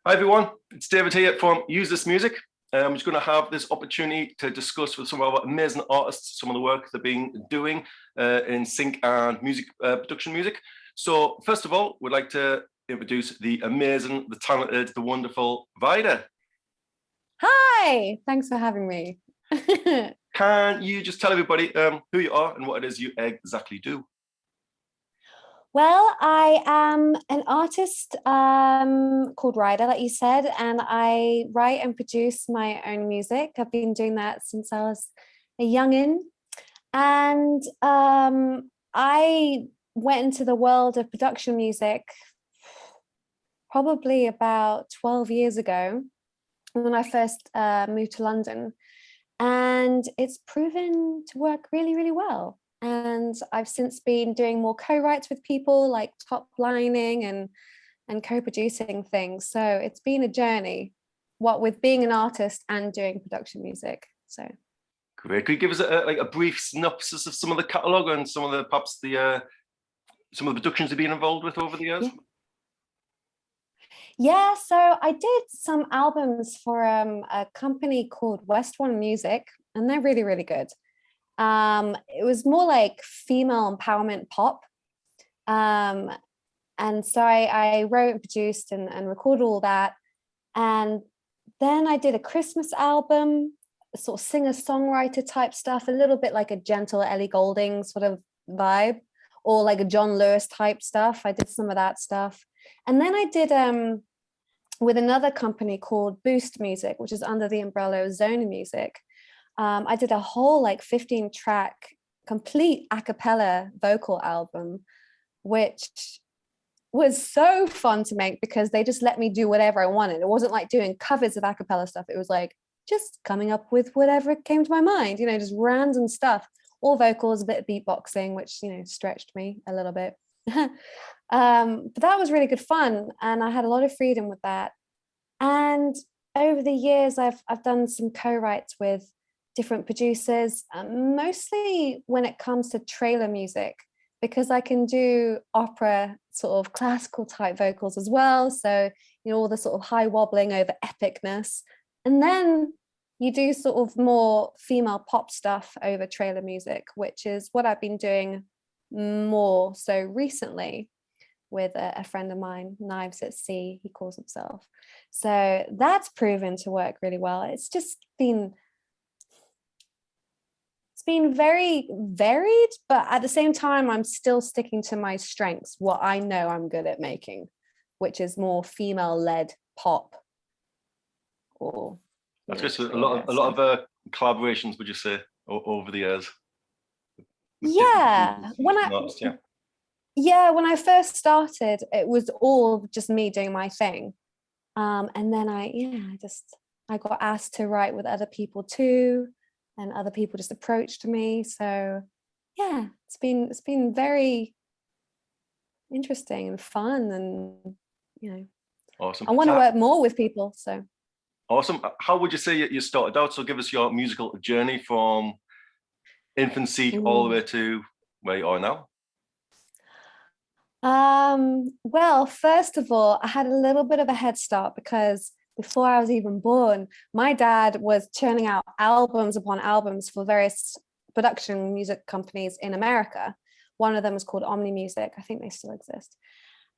Hi everyone, it's David here from Use This Music. I'm just going to have this opportunity to discuss with some of our amazing artists some of the work they've been doing in sync and music production music. So first of all, we'd like to introduce the amazing, the talented, the wonderful Vida. Hi, thanks for having me. Can you just tell everybody who you are and what it is you exactly do? Well, I am an artist called Ryder, like you said, and I write and produce my own music. I've been doing that since I was a youngin'. And I went into the world of production music probably about 12 years ago when I first moved to London. And it's proven to work really, really well. And I've since been doing more co-writes with people, like top lining and co-producing things. So it's been a journey, what with being an artist and doing production music. So great. Could you give us a brief synopsis of some of the catalogue and some of the perhaps the some of the productions you've been involved with over the years? Yeah, so I did some albums for a company called West One Music, and they're really, really good. It was more like female empowerment pop. And so I wrote and produced and recorded all that. And then I did a Christmas album, sort of singer-songwriter type stuff, a little bit like a gentle Ellie Goulding sort of vibe, or like a John Lewis type stuff. I did some of that stuff. And then I did with another company called Boost Music, which is under the umbrella of Zona Music. I did a whole like 15-track complete a cappella vocal album, which was so fun to make because they just let me do whatever I wanted. It wasn't like doing covers of a cappella stuff. It was like just coming up with whatever came to my mind, you know, just random stuff, all vocals, a bit of beatboxing, which, you know, stretched me a little bit. But that was really good fun. And I had a lot of freedom with that. And over the years, I've done some co-writes with different producers, mostly when it comes to trailer music, because I can do opera sort of classical type vocals as well. So, you know, all the sort of high wobbling over epicness. And then you do sort of more female pop stuff over trailer music, which is what I've been doing more so recently with a friend of mine, Knives at Sea, he calls himself. So that's proven to work really well. It's been very varied, but at the same time, I'm still sticking to my strengths, what I know I'm good at making, which is more female-led pop. Or that's just a lot of collaborations, would you say, over the years? Yeah, when I first started, it was all just me doing my thing, and then I got asked to write with other people too. And other people just approached me. So yeah, it's been very interesting and fun, and you know, awesome. I want to work more with people. So awesome. How would you say you started out? So give us your musical journey from infancy all the way to where you are now. Well, first of all, I had a little bit of a head start because before I was even born, my dad was churning out albums upon albums for various production music companies in America. One of them was called Omni Music. I think they still exist.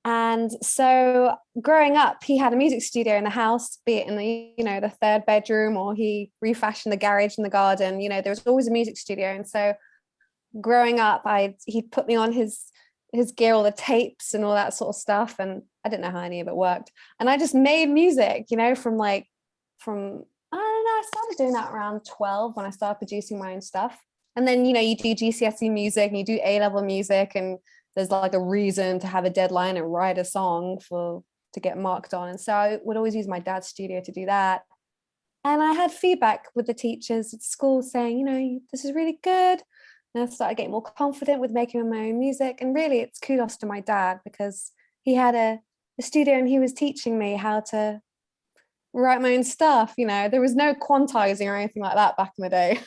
And so growing up, he had a music studio in the house, be it in the, you know, the third bedroom, or he refashioned the garage in the garden. You know, there was always a music studio. And so growing up, he'd put me on his gear, all the tapes and all that sort of stuff, and I didn't know how any of it worked, and I just made music, you know, from I don't know, I started doing that around 12 when I started producing my own stuff. And then, you know, you do GCSE music and you do A-level music, and there's like a reason to have a deadline and write a song to get marked on, and so I would always use my dad's studio to do that. And I had feedback with the teachers at school saying, you know, this is really good. And I started getting more confident with making my own music. And really, it's kudos to my dad, because he had a studio and he was teaching me how to write my own stuff. You know, there was no quantizing or anything like that back in the day.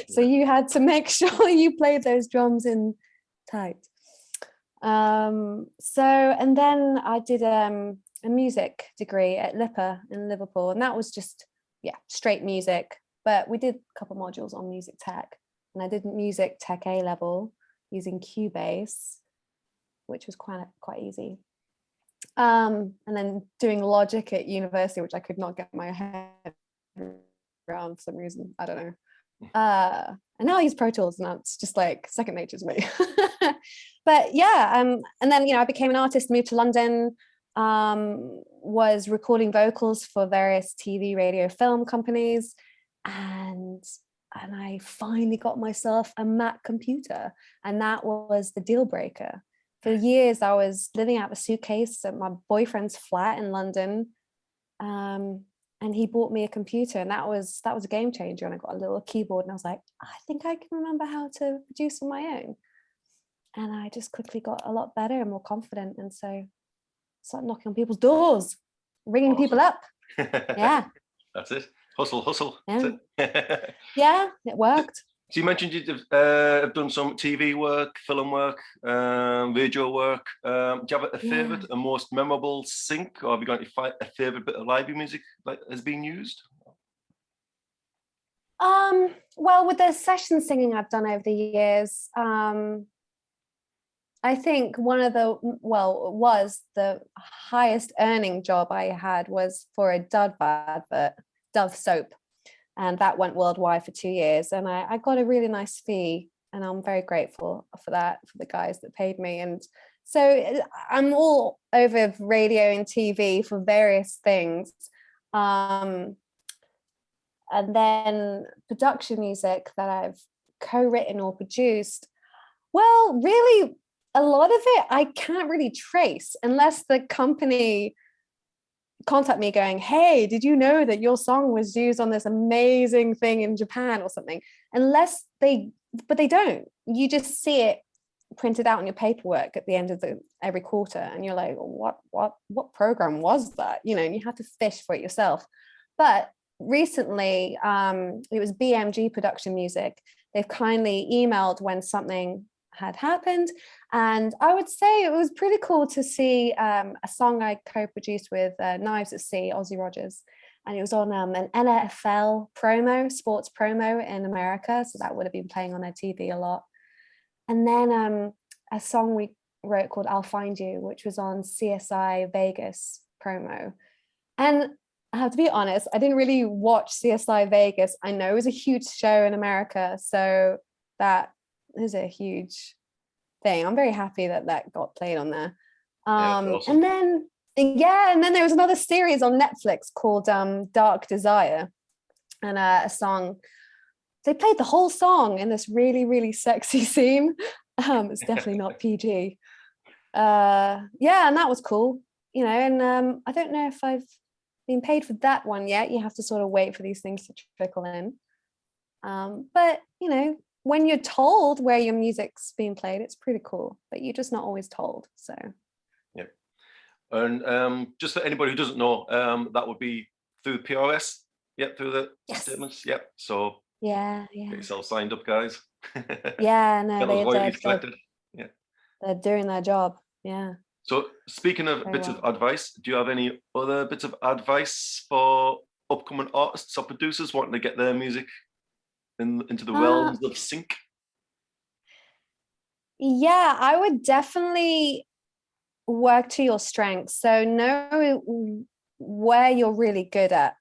So you had to make sure you played those drums in tight. And then I did a music degree at LIPA in Liverpool, and that was just straight music. But we did a couple modules on music tech, and I did music tech A level using Cubase, which was quite easy. And then doing logic at university, which I could not get my head around for some reason. I don't know. And now I use Pro Tools, and that's just like second nature to me. But yeah, and then I became an artist, moved to London, was recording vocals for various TV, radio, film companies, and I finally got myself a Mac computer, and that was the deal breaker. For years, I was living out of a suitcase at my boyfriend's flat in London, and he bought me a computer, and that was a game changer. And I got a little keyboard, and I was like, I think I can remember how to produce on my own. And I just quickly got a lot better and more confident, and so started knocking on people's doors, ringing people up. Yeah, that's it. Hustle. Yeah. That's it. Yeah, it worked. So you mentioned you've done some TV work, film work, video work. Do you have a favorite, a most memorable sync, or have you got a favorite bit of live music that has been used? Well, with the session singing I've done over the years, I think was the highest earning job I had was for a Dove advert, Dove soap. And that went worldwide for 2 years. And I got a really nice fee, and I'm very grateful for that, for the guys that paid me. And so I'm all over radio and TV for various things. And then production music that I've co-written or produced, well, really, a lot of it I can't really trace unless the company contact me going, hey, did you know that your song was used on this amazing thing in Japan or something? But they don't. You just see it printed out on your paperwork at the end of every quarter, and you're like, what program was that? And you have to fish for it yourself. But recently, it was BMG Production Music. They've kindly emailed when something had happened, and I would say it was pretty cool to see a song I co-produced with Knives at Sea, Ozzy Rogers, and it was on an NFL promo, sports promo in America, so that would have been playing on their TV a lot. And then a song we wrote called I'll Find You, which was on CSI Vegas promo. And I have to be honest, I didn't really watch CSI Vegas. I know it was a huge show in America, so that is a huge thing. I'm very happy that got played on there. Awesome. And then there was another series on Netflix called Dark Desire, and a song, they played the whole song in this really, really sexy scene. It's definitely not PG. And that was cool, and I don't know if I've been paid for that one yet. You have to sort of wait for these things to trickle in. But when you're told where your music's being played, it's pretty cool, but you're just not always told. So yeah. And just for anybody who doesn't know, that would be through the PRS. Yep, through the statements. Yep. So get yourself signed up, guys. They're doing their job. Yeah. So speaking of bits of advice, do you have any other bits of advice for upcoming artists or producers wanting to get their music into the realms of sync? Yeah, I would definitely work to your strengths. So know where you're really good at,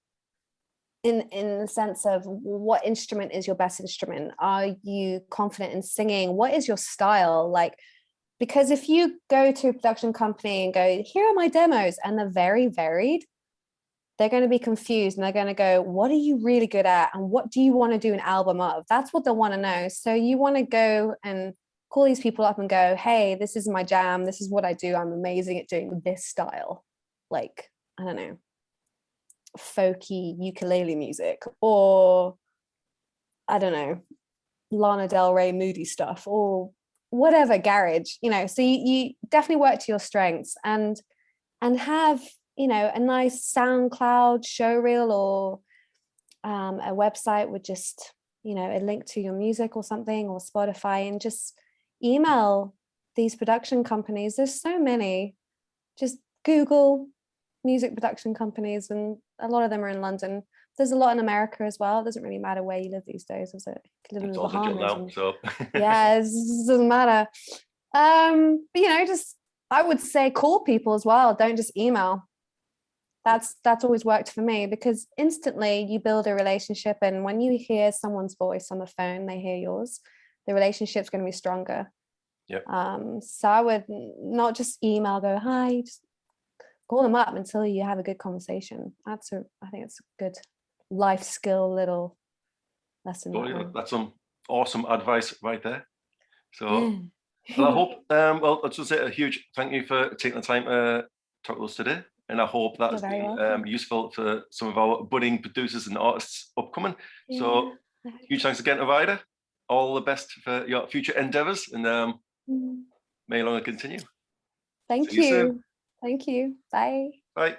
in the sense of what instrument is your best instrument. Are you confident in singing? What is your style like? Because if you go to a production company and go, here are my demos, and they're very varied, they're going to be confused, and they're going to go, what are you really good at? And what do you want to do an album of? That's what they'll want to know. So you want to go and call these people up and go, hey, this is my jam. This is what I do. I'm amazing at doing this style. Like, I don't know, folky ukulele music, or I don't know, Lana Del Rey moody stuff, or whatever, garage, so you definitely work to your strengths, and have a nice SoundCloud showreel, or a website with just a link to your music or something, or Spotify, and just email these production companies. There's so many. Just Google music production companies, and a lot of them are in London. There's a lot in America as well. It doesn't really matter where you live these days, is it? You live in It's the all digital Bahamas. now, so Yeah, it doesn't matter. But you know, just I would say call people as well. Don't just email. That's always worked for me, because instantly you build a relationship, and when you hear someone's voice on the phone, they hear yours, the relationship's going to be stronger. Yep. So I would not just email, go hi, just call them up until you have a good conversation. I think it's a good life skill little lesson. Oh, yeah, that's some awesome advice right there. So Yeah. well, I hope well, let's just say a huge thank you for taking the time to talk to us today, and I hope that You're has very been welcome. useful for some of our budding producers and artists upcoming. So Yeah. huge thanks again to Vida. All the best for your future endeavors, and may longer continue. Thank See you soon. you. Thank you. Bye. Bye.